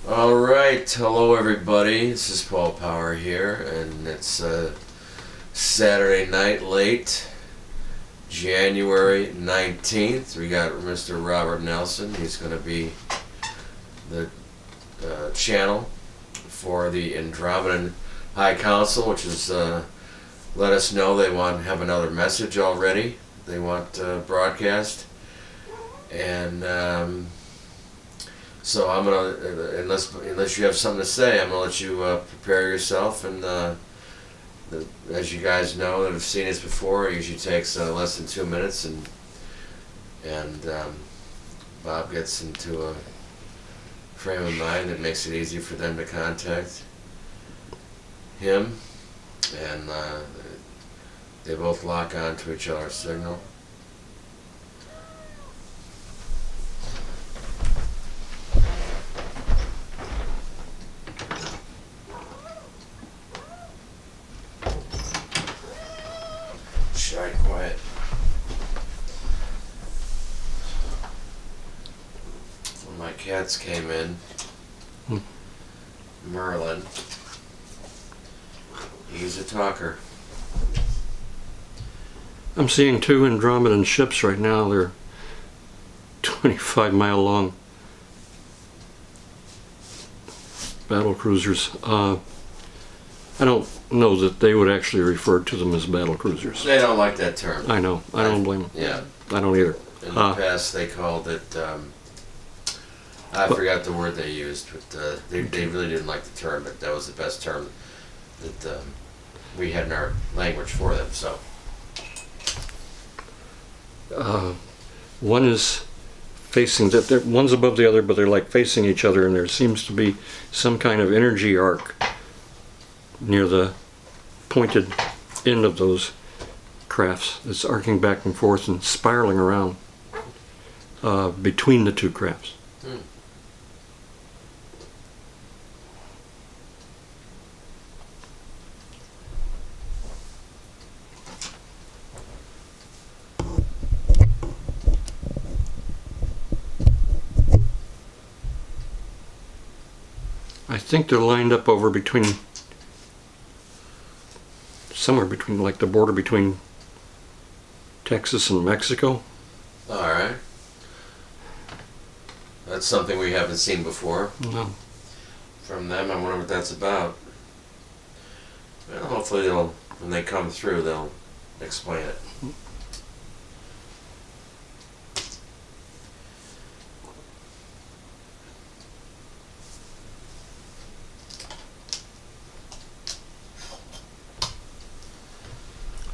Alright, hello everybody, this is Paul Power here, and it's Saturday night late, January 19th. We got Mr. Robert Nelson. He's going to be the channel for the Andromedan High Council, which is let us know they want to have another message already. They want broadcast, and so I'm gonna, unless you have something to say, I'm gonna let you prepare yourself. And as you guys know that have seen this before, it usually takes less than 2 minutes, and Bob gets into a frame of mind that makes it easy for them to contact him, and they both lock on to each other's signal. Shy, quiet. When my cats came in, Merlin, he's a talker. I'm seeing two Andromedan ships right now. They're 25-mile long battle cruisers. I don't know that they would actually refer to them as battle cruisers. They don't like that term. I know. I don't blame them. Yeah. I don't either. In the past, they called it, I forgot the word they used, but they really didn't like the term, but that was the best term that we had in our language for them. So one is facing that. One's above the other, but they're like facing each other, and there seems to be some kind of energy arc near the pointed end of those crafts. It's arcing back and forth and spiraling around between the two crafts. I think they're lined up over between, somewhere between, like the border between Texas and Mexico. alright. That's something we haven't seen before No. from them. I wonder what that's about. Well, hopefully when they come through, they'll explain it.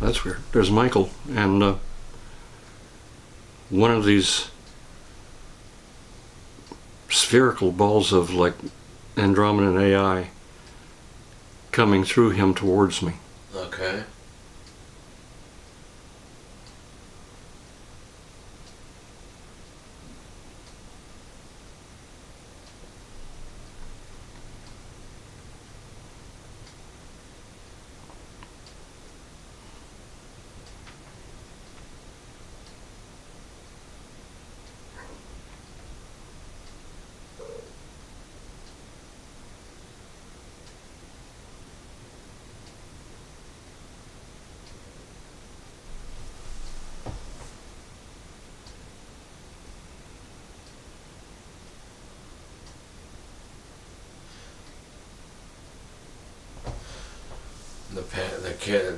That's weird. There's Michael, and one of these spherical balls of like Andromedan AI coming through him towards me. Okay.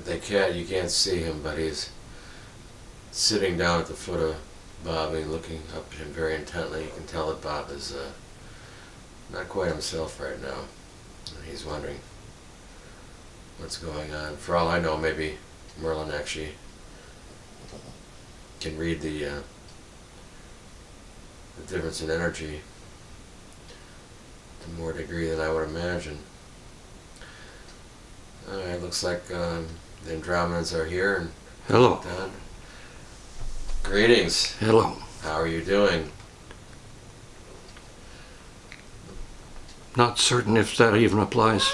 The cat, you can't see him, but he's sitting down at the foot of Bob and looking up at him very intently. You can tell that Bob is not quite himself right now. He's wondering what's going on. For all I know, maybe Merlin actually can read the difference in energy to more degree than I would imagine. Alright, looks like the Andromedans are here. And Hello. done. Greetings. Hello. How are you doing? Not certain if that even applies.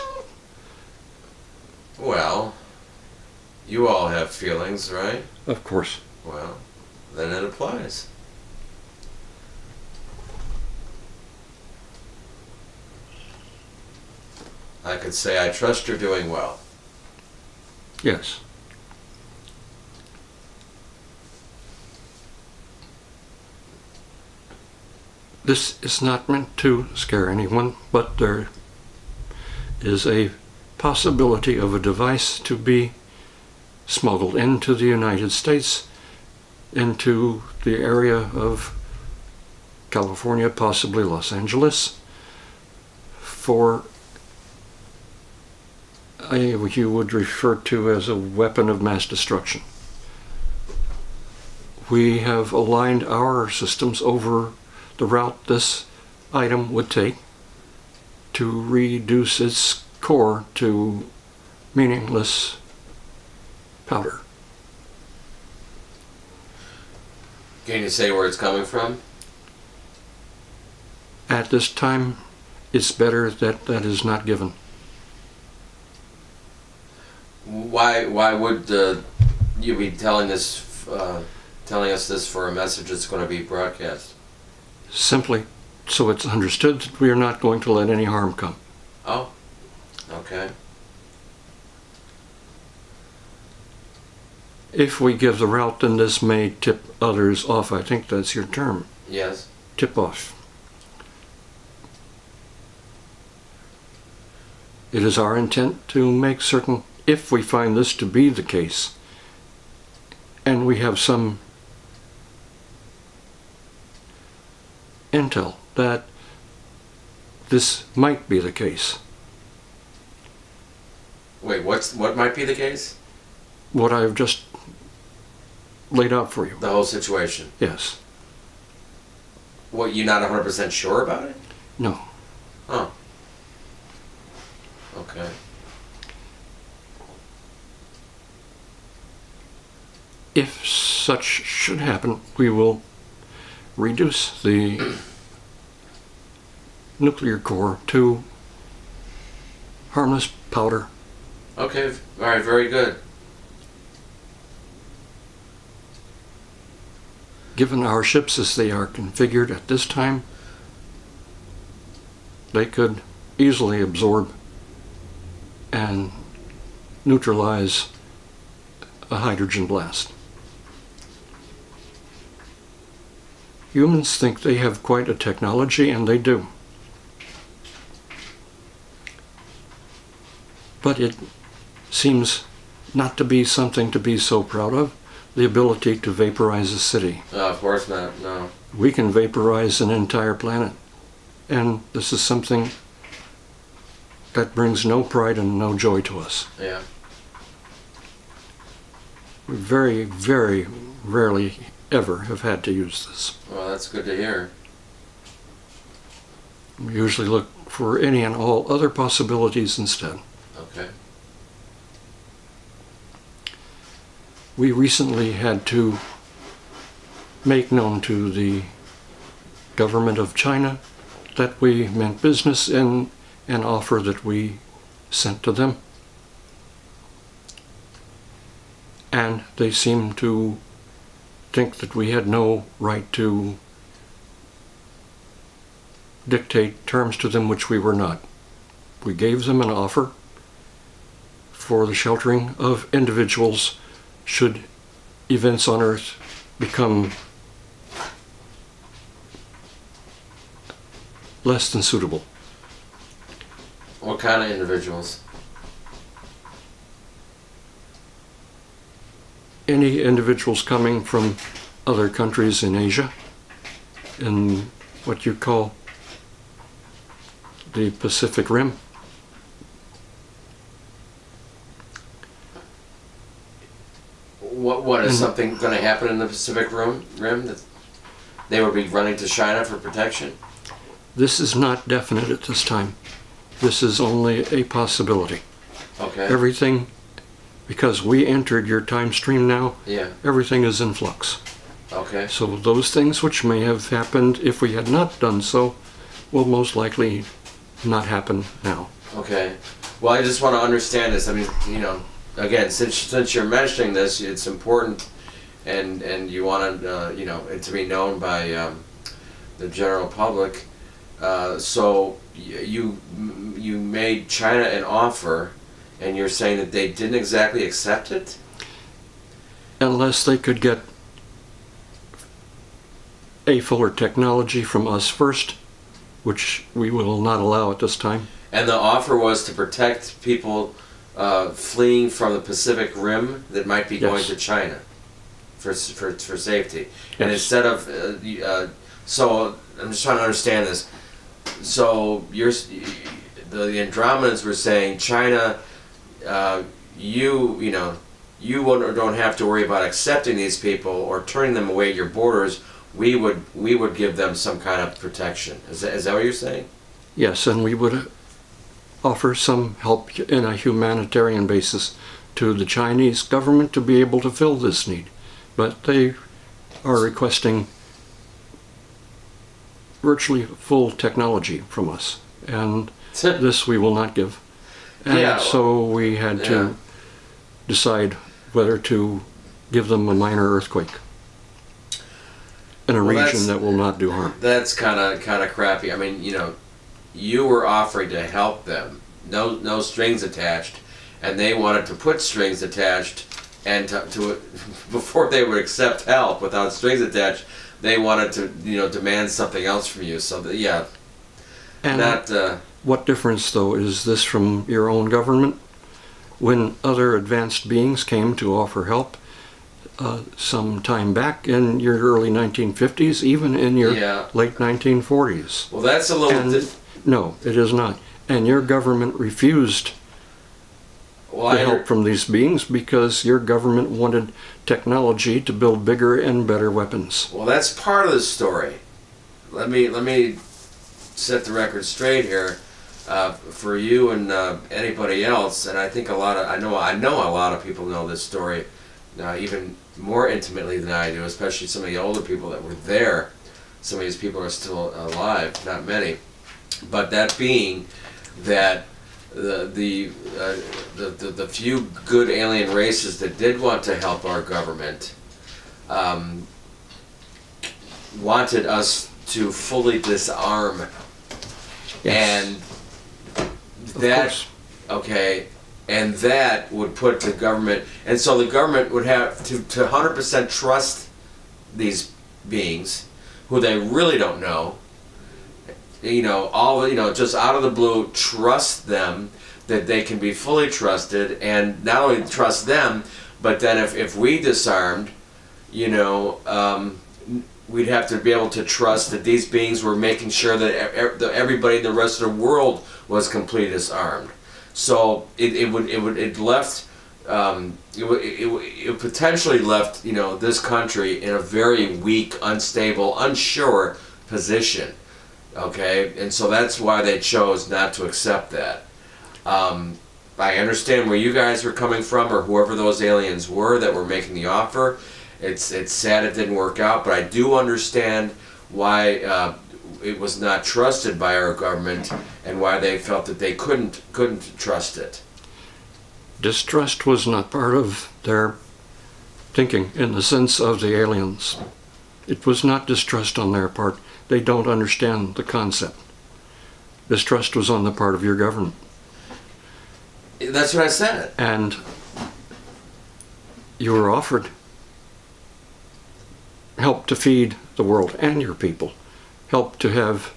Well, you all have feelings, right? Of course. Well, then it applies. I could say, I trust you're doing well. Yes. This is not meant to scare anyone, but there is a possibility of a device to be smuggled into the United States, into the area of California, possibly Los Angeles, for what you would refer to as a weapon of mass destruction. We have aligned our systems over the route this item would take to reduce its core to meaningless powder. Can you say where it's coming from? At this time, it's better that that is not given. Why would you be telling us this for a message that's going to be broadcast? Simply so it's understood that we are not going to let any harm come. Oh, okay. If we give the route, then this may tip others off. I think that's your term. Yes. Tip off. It is our intent to make certain, if we find this to be the case, and we have some intel that this might be the case. Wait, what might be the case? What I've just laid out for you. The whole situation. Yes. What, you're not 100% sure about it? No. Oh. Okay. If such should happen, we will reduce the nuclear core to harmless powder. Okay, alright, very good. Given our ships as they are configured at this time, they could easily absorb and neutralize a hydrogen blast. Humans think they have quite a technology, and they do. But it seems not to be something to be so proud of, the ability to vaporize a city. Of course not, no. We can vaporize an entire planet. And this is something that brings no pride and no joy to us. Yeah. We very, very rarely ever have had to use this. Well, that's good to hear. We usually look for any and all other possibilities instead. Okay. We recently had to make known to the government of China that we meant business in an offer that we sent to them. And they seemed to think that we had no right to dictate terms to them which we were not. We gave them an offer for the sheltering of individuals should events on Earth become less than suitable. What kind of individuals? Any individuals coming from other countries in Asia, in what you call the Pacific Rim. What is something going to happen in the Pacific Rim? That they would be running to China for protection? This is not definite at this time. This is only a possibility. Okay. Everything, because we entered your time stream now, Yeah. everything is in flux. Okay. So those things which may have happened if we had not done so will most likely not happen now. Okay. Well, I just want to understand this. I mean, again, since you're mentioning this, it's important, and you want to, it to be known by the general public. So you made China an offer, and you're saying that they didn't exactly accept it? Unless they could get a fuller technology from us first, which we will not allow at this time. And the offer was to protect people fleeing from the Pacific Rim that might be going Yes. to China for safety. And Yes. instead of, so I'm just trying to understand this. So the Andromedans were saying, China, you don't have to worry about accepting these people or turning them away at your borders. We would give them some kind of protection. Is that what you're saying? Yes, and we would offer some help in a humanitarian basis to the Chinese government to be able to fill this need. But they are requesting virtually full technology from us, and this we will not give. And Yeah. so we had Yeah. to decide whether to give them a minor earthquake in a Well, region that will not do harm. That's kind of crappy. I mean, you were offering to help them, no strings attached, and they wanted to put strings attached, and to it before they would accept help without strings attached, they wanted to demand something else from you. So yeah, And not what difference, though, is this from your own government? When other advanced beings came to offer help some time back in your early 1950s, even in your Yeah. late 1940s. well. That's a little. And no, it is not. And your government refused Well, the help from these beings because your government wanted technology to build bigger and better weapons. Well, that's part of the story. Let me set the record straight here for you and anybody else. And I think I know a lot of people know this story even more intimately than I do, especially some of the older people that were there. Some of these people are still alive, not many. But that being that the few good alien races that did want to help our government wanted us to fully disarm, Yes. and Of that course. okay, and that would put the government, and so the government would have to 100% trust these beings, who they really don't know. Just out of the blue, trust them, that they can be fully trusted, and not only trust them, but then if we disarmed, we'd have to be able to trust that these beings were making sure that everybody in the rest of the world was completely disarmed. So it potentially left this country in a very weak, unstable, unsure position. Okay, and so that's why they chose not to accept that. I understand where you guys were coming from, or whoever those aliens were that were making the offer. It's sad it didn't work out, but I do understand why it was not trusted by our government, and why they felt that they couldn't trust it. Distrust was not part of their thinking in the sense of the aliens. It was not distrust on their part. They don't understand the concept. Distrust was on the part of your government. That's what I said. And you were offered help to feed the world and your people, help to have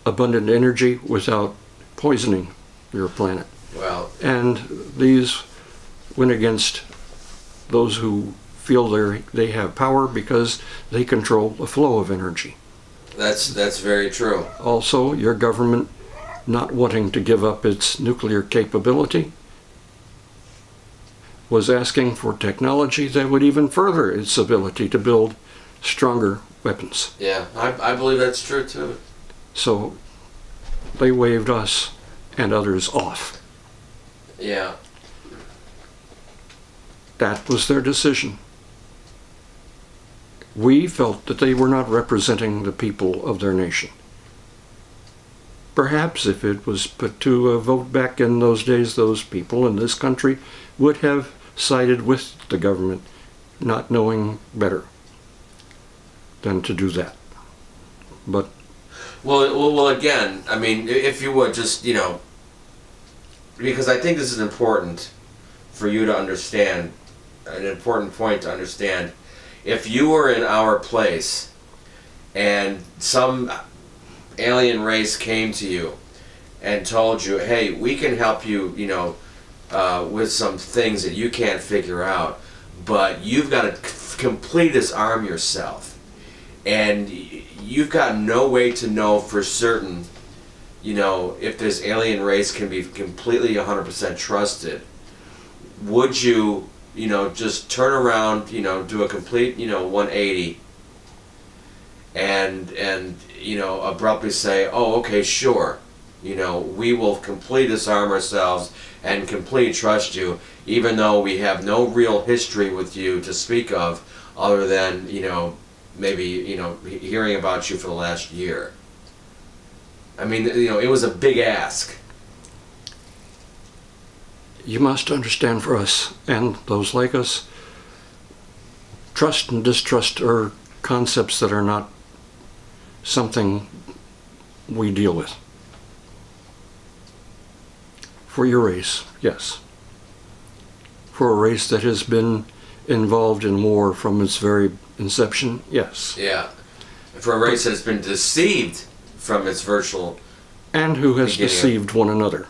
abundant energy without poisoning your planet. Well, And these went against those who feel they have power because they control the flow of energy. that's very true. Also, your government not wanting to give up its nuclear capability was asking for technology that would even further its ability to build stronger weapons. Yeah, I believe that's true too. So they waved us and others off. Yeah. That was their decision. We felt that they were not representing the people of their nation. Perhaps if it was put to a vote back in those days, those people in this country would have sided with the government, not knowing better than to do that. But Well, again, I mean, if you would just, because I think this is important for you to understand, an important point to understand. If you were in our place and some alien race came to you and told you, hey, we can help you, with some things that you can't figure out, but you've got to completely disarm yourself, and you've got no way to know for certain, if this alien race can be completely 100% trusted. Would you, just turn around, do a complete, 180, and abruptly say, oh, okay, sure, we will completely disarm ourselves and completely trust you, even though we have no real history with you to speak of, other than, maybe, hearing about you for the last year. I mean, it was a big ask. You must understand, for us and those like us, trust and distrust are concepts that are not something we deal with. For your race, yes. For a race that has been involved in war from its very inception, yes. Yeah. For a race that has been deceived from its virtual and who has beginning. Deceived one another.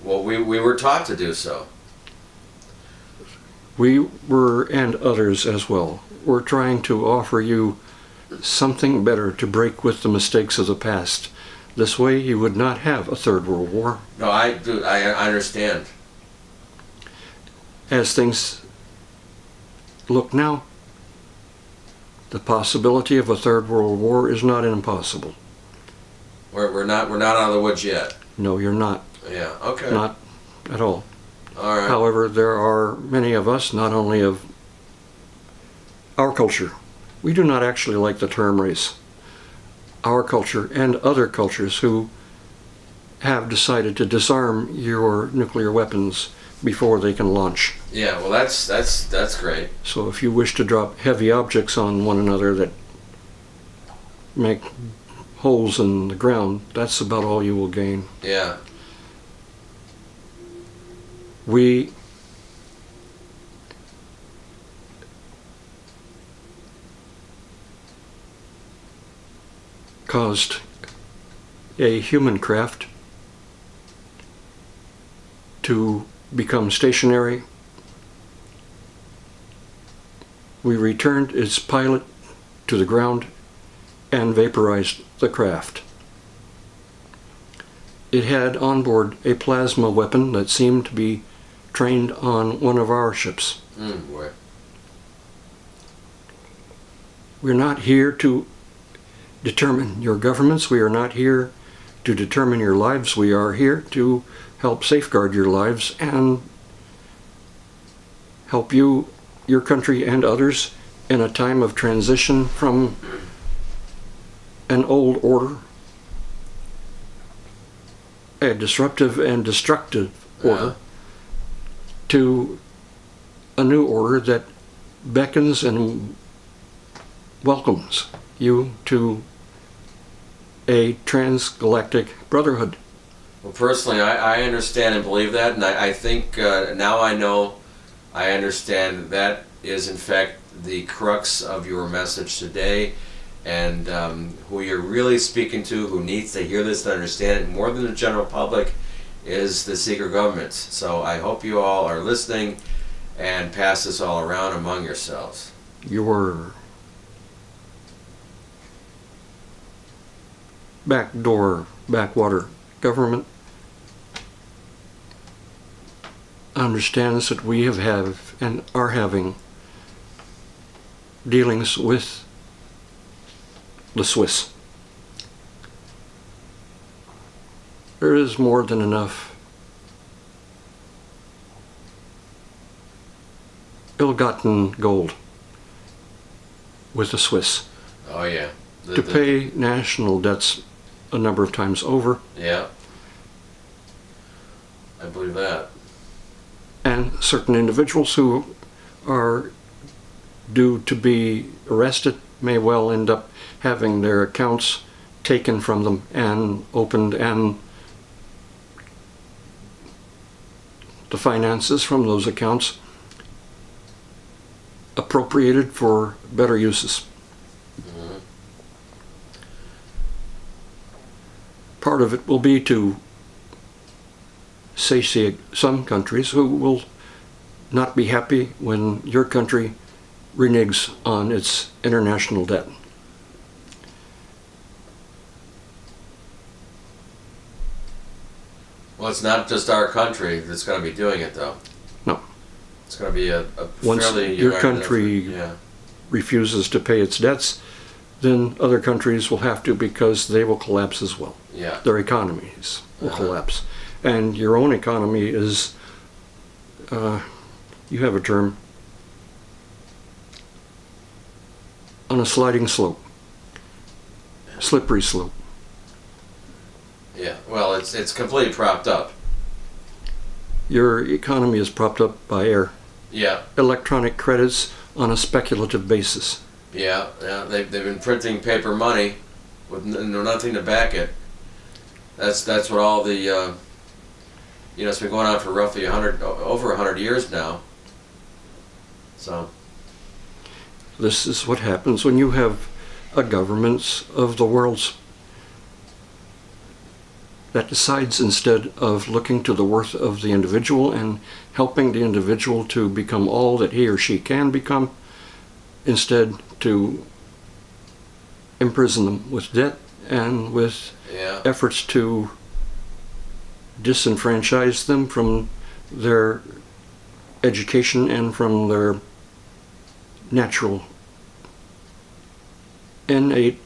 Well, we were taught to do so. We were, and others as well, were trying to offer you something better to break with the mistakes of the past. This way you would not have a Third World War. No, I understand. As things look now, the possibility of a Third World War is not impossible. We're not out of the woods yet. No, you're not. Yeah, okay. Not at all. All right. However, there are many of us, not only of our culture. We do not actually like the term race. Our culture and other cultures who have decided to disarm your nuclear weapons before they can launch. Yeah, well, that's great. So if you wish to drop heavy objects on one another that make holes in the ground, that's about all you will gain. Yeah. We caused a human craft to become stationary. We returned its pilot to the ground and vaporized the craft. It had on board a plasma weapon that seemed to be trained on one of our ships. Boy. We're not here to determine your governments. We are not here to determine your lives. We are here to help safeguard your lives and help you, your country, and others in a time of transition from an old order, a disruptive and destructive order, to a new order that beckons and welcomes you to a transgalactic brotherhood. Well, personally, I understand and believe that, and I think now I understand that is in fact the crux of your message today, and who you're really speaking to, who needs to hear this to understand it more than the general public, is the secret governments. So I hope you all are listening and pass this all around among yourselves. Your backdoor, backwater government understands that we have and are having dealings with the Swiss. There is more than enough ill-gotten gold with the Swiss. Oh yeah. To pay national debts a number of times over. Yeah. I believe that. And certain individuals who are due to be arrested may well end up having their accounts taken from them and opened, and the finances from those accounts appropriated for better uses. Mm-hmm. Part of it will be to satiate some countries who will not be happy when your country reneges on its international debt. Well, it's not just our country that's going to be doing it, though. No. It's going to be a Once fairly your united country effort. Yeah. refuses to pay its debts, then other countries will have to, because they will collapse as well. Yeah. Their economies will Uh-huh. collapse. And your own economy is, you have a term, on a sliding slope, slippery slope. Yeah. Well, it's completely propped up. Your economy is propped up by air. Yeah. Electronic credits on a speculative basis. Yeah. Yeah. They've been printing paper money with nothing to back it. That's what all the it's been going on for roughly over 100 years now. So. This is what happens when you have a government of the world's that decides, instead of looking to the worth of the individual and helping the individual to become all that he or she can become, instead to imprison them with debt and with Yeah. efforts to disenfranchise them from their education and from their natural innate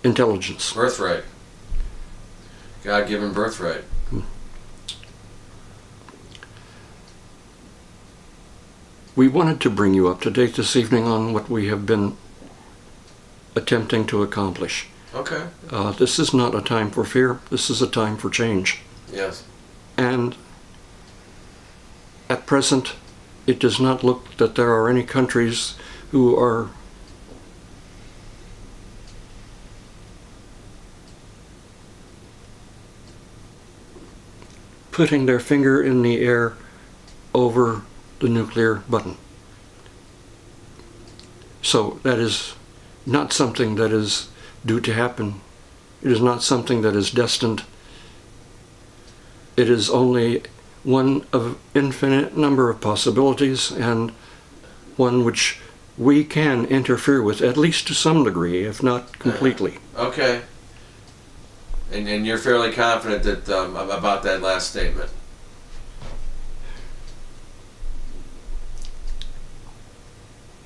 intelligence. Birthright. God-given birthright. We wanted to bring you up to date this evening on what we have been attempting to accomplish. Okay. This is not a time for fear. This is a time for change. Yes. And at present, it does not look that there are any countries who are putting their finger in the air over the nuclear button. So that is not something that is due to happen. It is not something that is destined. It is only one of infinite number of possibilities, and one which we can interfere with, at least to some degree, if not completely. Okay. And you're fairly confident that about that last statement.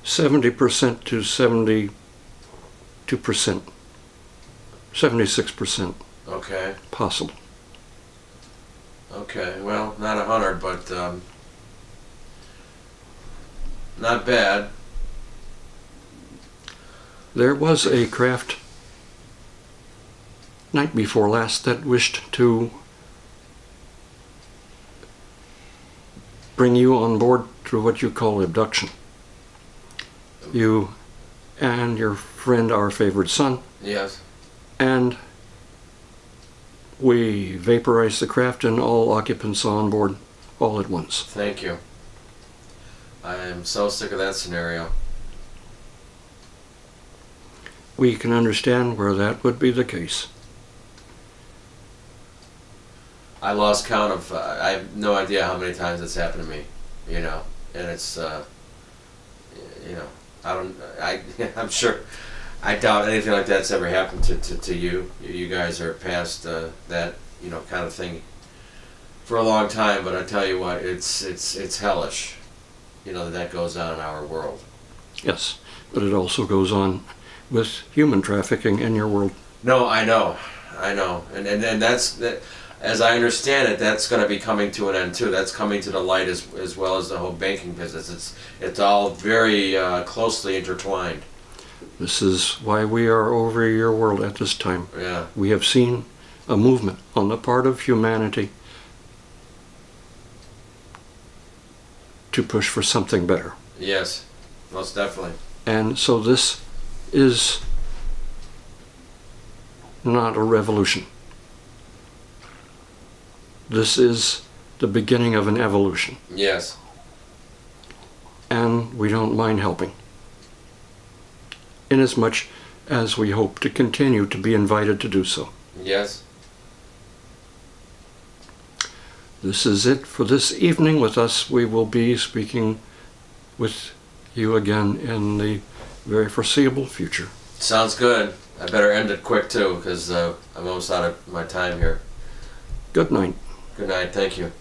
%70 to 72%, 76% Okay. possible. Okay. Well, not 100, but not bad. There was a craft night before last that wished to bring you on board through what you call abduction. You and your friend, our favored son, Yes. and we vaporized the craft and all occupants on board all at once. Thank you. I am so sick of that scenario. We can understand where that would be the case. I lost count of. I have no idea how many times it's happened to me. And it's. I don't. I'm sure. I doubt anything like that's ever happened to you. You guys are past that kind of thing for a long time. But I tell you what, it's hellish. That goes on in our world. Yes, but it also goes on with human trafficking in your world. No, I know, and that's that. As I understand it, that's going to be coming to an end too. That's coming to the light as well as the whole banking business. It's all very closely intertwined. This is why we are over your world at this time. Yeah. We have seen a movement on the part of humanity to push for something better. Yes, most definitely. And so this is not a revolution. This is the beginning of an evolution. Yes. And we don't mind helping, inasmuch as we hope to continue to be invited to do so. Yes. This is it for this evening with us. We will be speaking with you again in the very foreseeable future. Sounds good. I better end it quick too, because I'm almost out of my time here. Good night. Good night. Thank you.